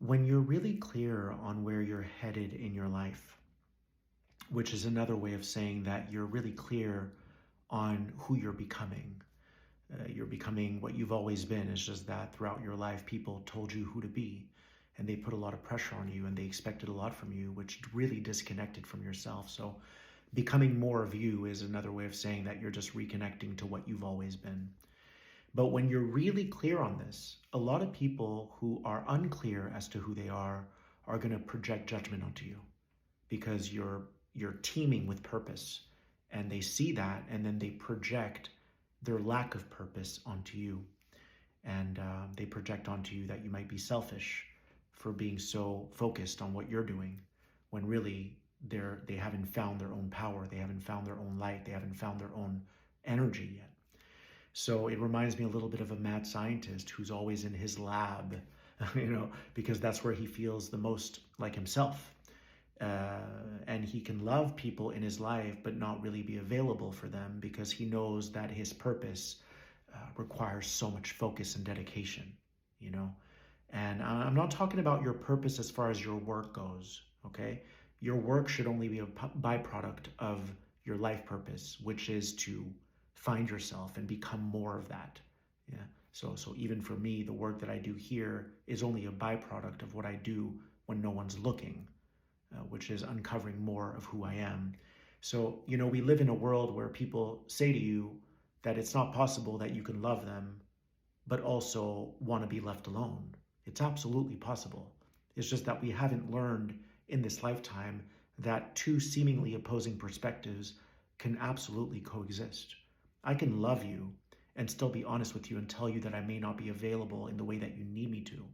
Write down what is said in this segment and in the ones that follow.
When you're really clear on where you're headed in your life, which is another way of saying that you're really clear on who you're becoming. You're becoming what you've always been. It's just that throughout your life, people told you who to be, and they put a lot of pressure on you, and they expected a lot from you, which really disconnected from yourself. So becoming more of you is another way of saying that you're just reconnecting to what you've always been. But when you're really clear on this, a lot of people who are unclear as to who they are going to project judgment onto you because you're teeming with purpose, and they see that, and then they project their lack of purpose onto you, and they project onto you that you might be selfish for being so focused on what you're doing, when really they haven't found their own power, they haven't found their own light, they haven't found their own energy yet. So it reminds me a little bit of a mad scientist who's always in his lab, because that's where he feels the most like himself. And he can love people in his life, but not really be available for them because he knows that his purpose requires so much focus and dedication. And I'm not talking about your purpose as far as your work goes, okay? Your work should only be a byproduct of your life purpose, which is to find yourself and become more of that. Yeah. So even for me, the work that I do here is only a byproduct of what I do when no one's looking, which is uncovering more of who I am. So, we live in a world where people say to you that it's not possible that you can love them, but also want to be left alone. It's absolutely possible. It's just that we haven't learned in this lifetime that two seemingly opposing perspectives can absolutely coexist. I can love you and still be honest with you and tell you that I may not be available in the way that you need me to,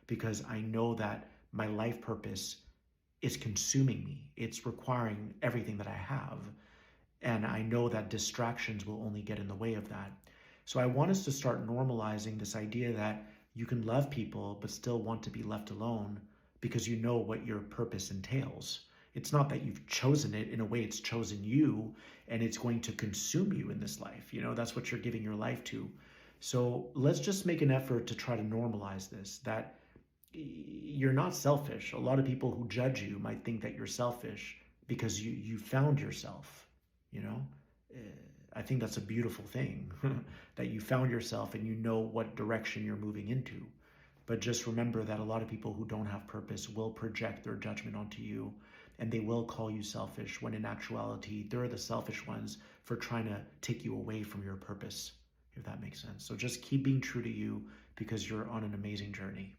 because I know that my life purpose is consuming me. It's requiring everything that I have. And I know that distractions will only get in the way of that. So I want us to start normalizing this idea that you can love people but still want to be left alone because you know what your purpose entails. It's not that you've chosen it. In a way, it's chosen you, and it's going to consume you in this life. That's what you're giving your life to. So let's just make an effort to try to normalize this, that you're not selfish. A lot of people who judge you might think that you're selfish because you found yourself. I think that's a beautiful thing that you found yourself and you know what direction you're moving into. But just remember that a lot of people who don't have purpose will project their judgment onto you, and they will call you selfish when in actuality they're the selfish ones for trying to take you away from your purpose, if that makes sense. So just keep being true to you because you're on an amazing journey.